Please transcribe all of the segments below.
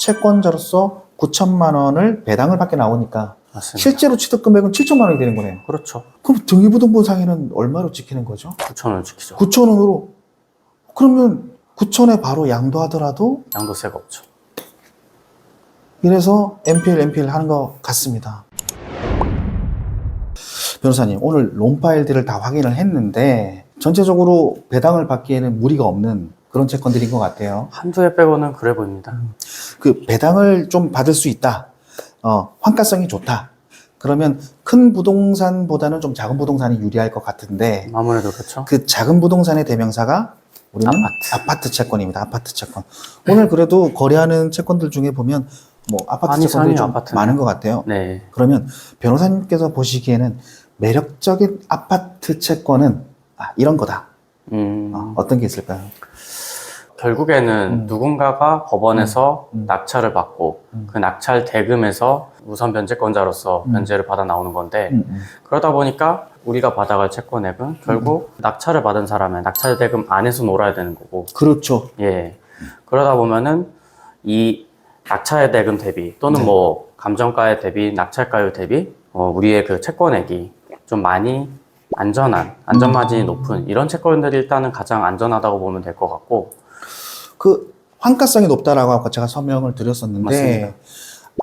채권자로서 9천만 원을 배당을 받게 나오니까 맞습니다. 실제로 취득 금액은 7천만 원이 되는 거네요. 그렇죠. 그럼 등기부등본상에는 얼마로 찍히는 거죠? 9,000원 지키죠. 9천 원으로. 그러면 9천에 바로 양도하더라도 양도세가 없죠. 이래서 MPL 하는 것 같습니다. 변호사님, 오늘 론 파일들을 다 확인을 했는데 전체적으로 배당을 받기에는 무리가 없는 그런 채권들인 것 같아요. 한두 해 빼고는 그래 보입니다. 그 배당을 좀 받을 수 있다. 환가성이 좋다. 그러면 큰 부동산보다는 좀 작은 부동산이 유리할 것 같은데 아무래도 그렇죠. 그 작은 부동산의 대명사가 우리는 아파트 채권입니다. 아파트 채권. 오늘 그래도 거래하는 채권들 중에 보면 뭐 아파트 많이 채권들이 좀 아파트는. 많은 것 같아요. 네. 그러면 변호사님께서 보시기에는 매력적인 아파트 채권은 이런 거다. 어떤 게 있을까요? 결국에는 누군가가 법원에서 낙찰을 받고 그 낙찰 대금에서 우선 변제권자로서 변제를 받아 나오는 건데 그러다 보니까 우리가 받아갈 채권액은 결국 낙찰을 받은 사람의 낙찰 대금 안에서 놀아야 되는 거고. 그렇죠. 예. 그러다 보면은 이 낙찰 대금 대비 또는 네. 뭐 감정가액 대비 낙찰가율 대비 우리의 그 채권액이 좀 많이 안전 마진이 높은 이런 채권들이 일단은 가장 안전하다고 보면 될 것 같고. 그 환가성이 높다라고 아까 제가 설명을 드렸었는데 맞습니다.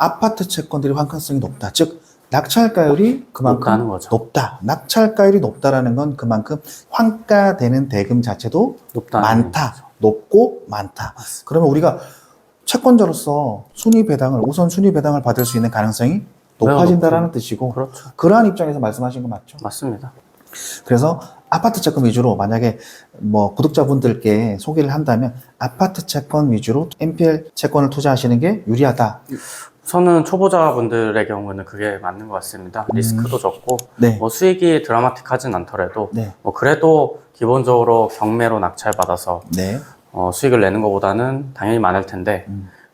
아파트 채권들이 환가성이 높다. 즉 낙찰가율이 그만큼 높다는 거죠. 높다. 낙찰가율이 높다라는 건 그만큼 환가되는 대금 자체도 많다. 높고 많다. 맞습니다. 그러면 우리가 채권자로서 우선 순위 배당을 받을 수 있는 가능성이 높아진다라는 뜻이고 그렇죠. 그러한 입장에서 말씀하신 거 맞죠? 맞습니다. 그래서 아파트 채권 위주로 만약에 뭐 구독자분들께 소개를 한다면 아파트 채권 위주로 MPL 채권을 투자하시는 게 유리하다. 우선은 초보자분들의 경우는 그게 맞는 것 같습니다. 리스크도 적고 네. 뭐 수익이 드라마틱하진 않더라도 네. 뭐 그래도 기본적으로 경매로 낙찰받아서 네. 수익을 내는 것보다는 당연히 많을 텐데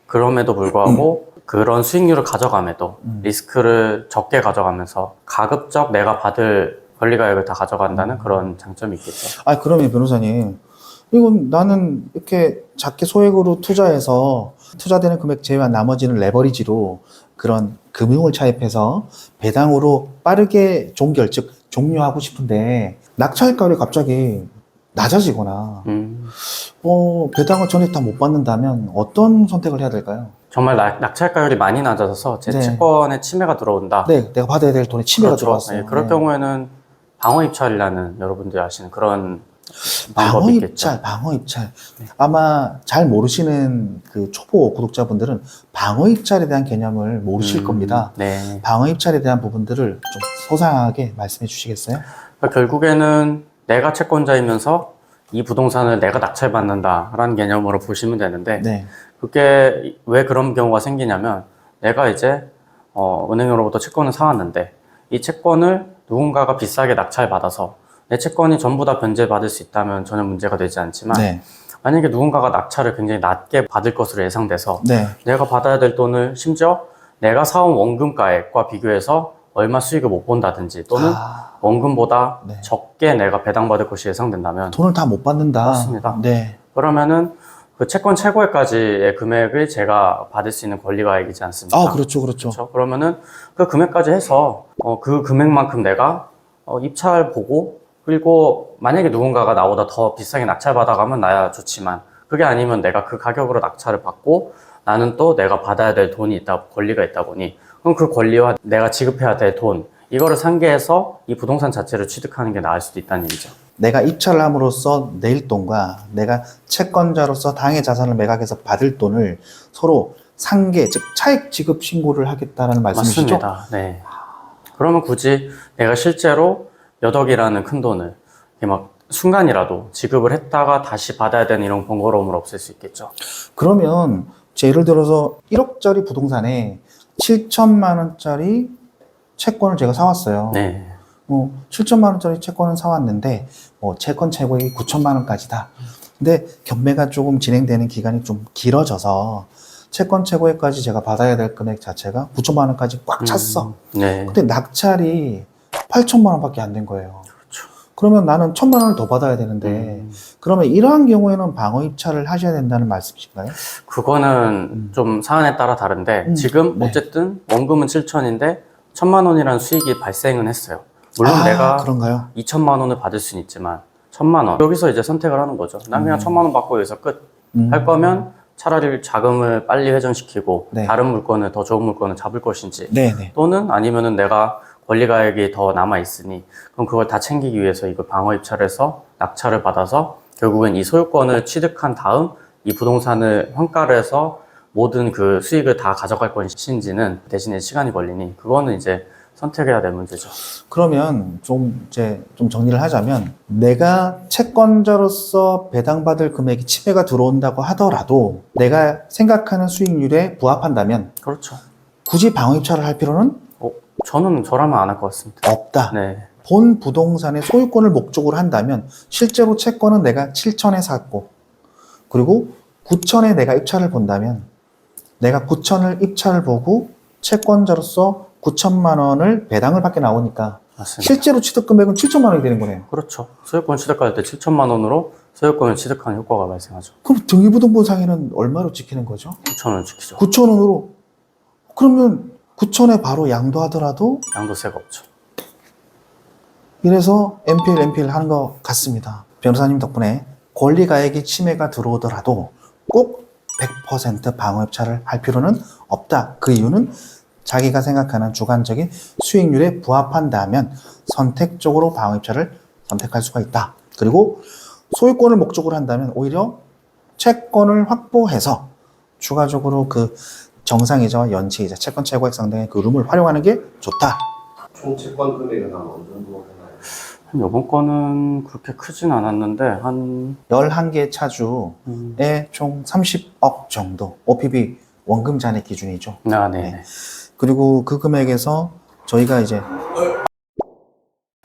그럼에도 불구하고 그런 수익률을 가져감에도 리스크를 적게 가져가면서 가급적 내가 받을 권리가액을 다 가져간다는 그런 장점이 있겠죠. 그러면 변호사님, 이건 나는 이렇게 작게 소액으로 투자해서 투자되는 금액 제외한 나머지는 레버리지로 그런 금융을 차입해서 배당으로 빠르게 즉 종료하고 싶은데 낙찰가율이 갑자기 낮아지거나 배당을 전혀 다 못 받는다면 어떤 선택을 해야 될까요? 정말 낙찰가율이 많이 낮아져서 제 네. 채권에 침해가 들어온다. 네, 내가 받아야 될 돈에 침해가 그렇죠. 들어왔어요. 네, 그럴 네. 경우에는 방어 입찰이라는 여러분들이 아시는 그런 방법이 있겠죠. 방어 입찰. 아마 잘 모르시는 그 초보 구독자분들은 방어 입찰에 대한 개념을 모르실 겁니다. 네. 방어 입찰에 대한 부분들을 좀 소상하게 말씀해 주시겠어요? 그러니까 결국에는 내가 채권자이면서 이 부동산을 내가 낙찰받는다라는 개념으로 보시면 되는데 네. 그게 왜 그런 경우가 생기냐면 내가 이제 은행으로부터 채권을 사왔는데 이 채권을 누군가가 비싸게 낙찰받아서 내 채권이 전부 다 변제받을 수 있다면 전혀 문제가 되지 않지만 네. 만약에 누군가가 낙찰을 굉장히 낮게 받을 것으로 예상돼서 네. 내가 받아야 될 돈을 심지어 내가 사온 원금가액과 비교해서 얼마 수익을 못 본다든지 또는 원금보다 네. 적게 내가 배당받을 것이 예상된다면 돈을 다 못 받는다. 맞습니다. 네. 그러면은 그 채권 최고액까지의 금액을 제가 받을 수 있는 권리가액이지 않습니까? 그렇죠. 그렇죠. 그러면은 그 금액까지 해서 그 금액만큼 내가 입찰 보고 그리고 만약에 누군가가 나보다 더 비싸게 낙찰 받아가면 나야 좋지만 그게 아니면 내가 그 가격으로 낙찰을 받고 나는 또 내가 받아야 될 돈이 있다, 권리가 있다 보니 그럼 그 권리와 내가 지급해야 될 돈 이거를 상계해서 이 부동산 자체를 취득하는 게 나을 수도 있다는 얘기죠. 내가 입찰을 함으로써 낼 돈과 내가 채권자로서 당해 자산을 매각해서 받을 돈을 서로 상계, 즉 차익 지급 신고를 하겠다라는 말씀이시죠? 맞습니다. 네. 그러면 굳이 내가 실제로 몇 억이라는 큰 돈을 이렇게 막 순간이라도 지급을 했다가 다시 받아야 되는 이런 번거로움을 없앨 수 있겠죠. 그러면 예를 들어서 1억짜리 부동산에 7천만 원짜리 채권을 제가 사왔어요. 네. 7천만 원짜리 채권을 사왔는데 채권 최고액이 9천만 원까지다. 근데 경매가 조금 진행되는 기간이 좀 길어져서 채권 최고액까지 제가 받아야 될 금액 자체가 9천만 원까지 꽉 찼어. 네. 근데 낙찰이 8천만 원밖에 안 된 거예요. 그렇죠. 그러면 나는 1,000만 원을 더 받아야 되는데 그러면 이러한 경우에는 방어 입찰을 하셔야 된다는 말씀이신가요? 그거는 좀 사안에 따라 다른데 지금 네. 어쨌든 원금은 7천인데 1,000만 원이라는 수익이 발생은 했어요. 물론 내가 그런가요? 2천만 원을 받을 수는 있지만 1,000만 원 여기서 이제 선택을 하는 거죠. 난 그냥 1,000만 원 받고 여기서 끝. 할 거면 차라리 자금을 빨리 회전시키고 네. 다른 물건을 더 좋은 물건을 잡을 것인지 네네. 또는 아니면은 내가 권리가액이 더 남아 있으니 그럼 그걸 다 챙기기 위해서 이걸 방어 입찰해서 낙찰을 받아서 결국엔 이 소유권을 취득한 다음 이 부동산을 환가를 해서 모든 그 수익을 다 가져갈 것인지는 대신에 시간이 걸리니 그거는 이제 선택해야 될 문제죠. 그러면 좀 정리를 하자면 내가 채권자로서 배당받을 금액이 침해가 들어온다고 하더라도 내가 생각하는 수익률에 부합한다면 그렇죠. 굳이 방어 입찰을 할 필요는 저라면 안 할 것 같습니다. 없다. 네. 본 부동산의 소유권을 목적으로 한다면 실제로 채권은 내가 7천에 샀고 그리고 9천에 내가 입찰을 본다면 내가 9천을 입찰을 보고 채권자로서 9천만 원을 배당을 받게 나오니까 맞습니다. 실제로 취득 금액은 7천만 원이 되는 거네요. 그렇죠. 소유권 취득할 때 7천만 원으로 소유권을 취득하는 효과가 발생하죠. 그럼 등기부등본상에는 얼마로 찍히는 거죠? 9천원을 지키죠. 9천 원으로. 그러면 9천에 바로 양도하더라도 양도세가 없죠. 이래서 MPL 하는 것 같습니다. 변호사님 덕분에 권리가액이 침해가 들어오더라도 꼭 100% 방어입찰을 할 필요는 없다. 그 이유는 자기가 생각하는 주관적인 수익률에 부합한다면 선택적으로 방어입찰을 선택할 수가 있다. 그리고 소유권을 목적으로 한다면 오히려 채권을 확보해서 추가적으로 그 정상이자와 연체이자 채권 최고액 상당의 그 룸을 활용하는 게 좋다. 총 채권 금액은 한 어느 정도 되나요? 이번 거는 그렇게 크진 않았는데 한 11개 차주에 총 30억 정도 OPB 원금 잔액 기준이죠. 네. 그리고 그 금액에서 저희가 이제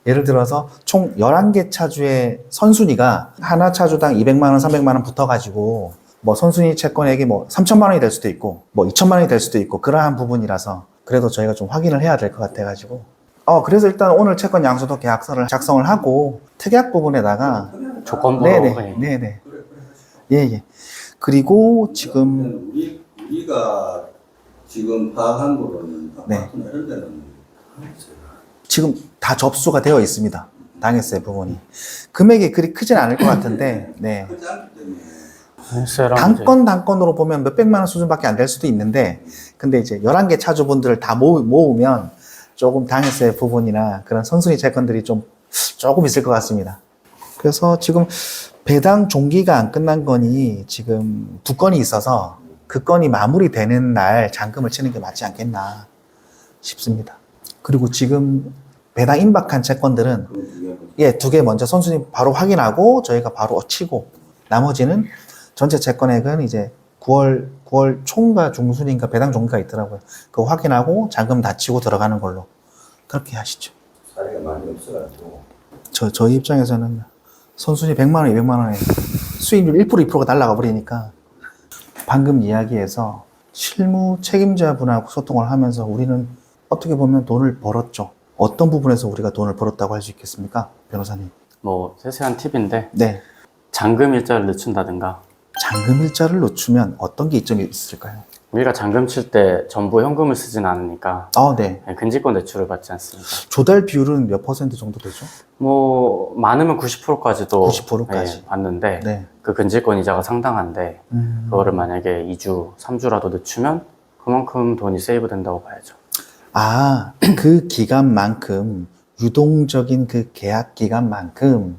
예를 들어서 총 11개 차주의 선순위가 하나 차주당 200만 원, 300만 원 붙어가지고 뭐 선순위 채권액이 뭐 3천만 원이 될 수도 있고 뭐 2천만 원이 될 수도 있고 그러한 부분이라서 그래도 저희가 좀 확인을 해야 될 것 같아가지고 그래서 일단 오늘 채권 양수도 계약서를 작성을 하고 특약 부분에다가 조건부로 네네 예. 그리고 지금 우리가 지금 파악한 거로는 네. 아파트나 이런 데는 지금 다 접수가 되어 있습니다. 당했어요 부분이. 금액이 그리 크진 않을 것 같은데 네. 크지 않기 때문에 단건으로 보면 몇백만 원 수준밖에 안 될 수도 있는데 근데 이제 11개 차주분들을 다 모으면 조금 당했어요 부분이나 그런 선순위 채권들이 조금 있을 것 같습니다. 그래서 지금 배당 종기가 안 끝난 건이 지금 2건이 있어서 그 건이 마무리되는 날 잔금을 치는 게 맞지 않겠나 싶습니다. 그리고 지금 배당 임박한 채권들은 두 개 먼저 선순위 바로 확인하고 저희가 바로 치고 나머지는 전체 채권액은 이제 9월 초인가 중순인가 배당 종기가 있더라고요. 그거 확인하고 잔금 다 치고 들어가는 걸로 그렇게 하시죠. 사례가 많이 없어가지고 저희 입장에서는 선순위 100만 원, 200만 원에 수익률 1%, 2%가 날아가 버리니까 방금 이야기에서 실무 책임자분하고 소통을 하면서 우리는 어떻게 보면 돈을 벌었죠. 어떤 부분에서 우리가 돈을 벌었다고 할 수 있겠습니까? 변호사님. 뭐 세세한 팁인데 네. 잔금 일자를 늦춘다든가 잔금 일자를 늦추면 어떤 게 이점이 있을까요? 우리가 잔금 칠 때 전부 현금을 쓰진 않으니까 네. 근지권 대출을 받지 않습니다. 조달 비율은 몇 퍼센트 정도 되죠? 뭐 많으면 90%까지도 90%까지. 받는데 네. 그 근지권 이자가 상당한데 그거를 만약에 2주, 3주라도 늦추면 그만큼 돈이 세이브 된다고 봐야죠. 그 기간만큼 유동적인 그 계약 기간만큼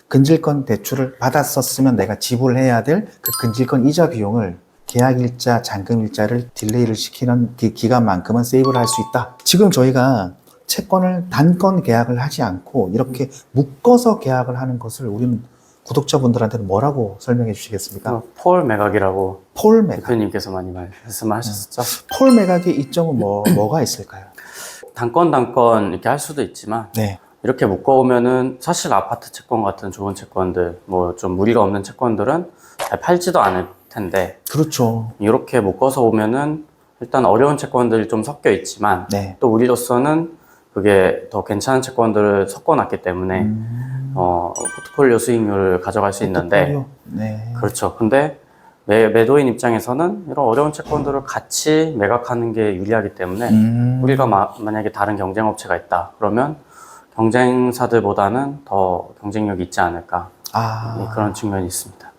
근질권 대출을 받았었으면 내가 지불해야 될 그 근질권 이자 비용을 계약일자, 잔금일자를 딜레이를 시키는 그 기간만큼은 세이브를 할 수 있다. 지금 저희가 채권을 단건 계약을 하지 않고 이렇게 묶어서 계약을 하는 것을 우리는 구독자분들한테는 뭐라고 설명해 주시겠습니까? 폴 매각이라고 폴 매각. 대표님께서 많이 말씀하셨었죠. 폴 매각의 이점은 뭐가 있을까요? 단건 이렇게 할 수도 있지만 네. 이렇게 묶어오면은 사실 아파트 채권 같은 좋은 채권들 뭐 좀 무리가 없는 채권들은 잘 팔지도 않을 텐데 그렇죠. 이렇게 묶어서 오면은 일단 어려운 채권들이 좀 섞여 있지만 네. 또 우리로서는 그게 더 괜찮은 채권들을 섞어놨기 때문에 포트폴리오 수익률을 가져갈 수 있는데 포트폴리오. 네. 그렇죠. 근데 매도인 입장에서는 이런 어려운 채권들을 같이 매각하는 게 유리하기 때문에 우리가 만약에 다른 경쟁업체가 있다 그러면 경쟁사들보다는 더 경쟁력이 있지 않을까 네, 그런 측면이 있습니다.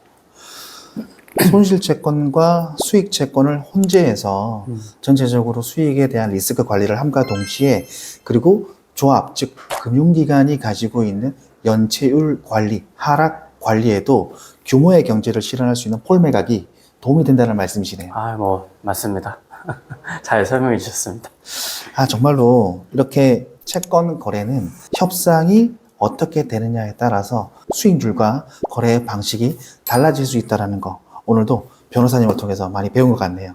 손실 채권과 수익 채권을 혼재해서 전체적으로 수익에 대한 리스크 관리를 함과 동시에 그리고 조합, 즉 금융기관이 가지고 있는 연체율 관리, 하락 관리에도 규모의 경제를 실현할 수 있는 폴 매각이 도움이 된다는 말씀이시네요. 맞습니다. 잘 설명해 주셨습니다. 정말로 이렇게 채권 거래는 협상이 어떻게 되느냐에 따라서 수익률과 거래 방식이 달라질 수 있다는 거 오늘도 변호사님을 통해서 많이 배운 것 같네요.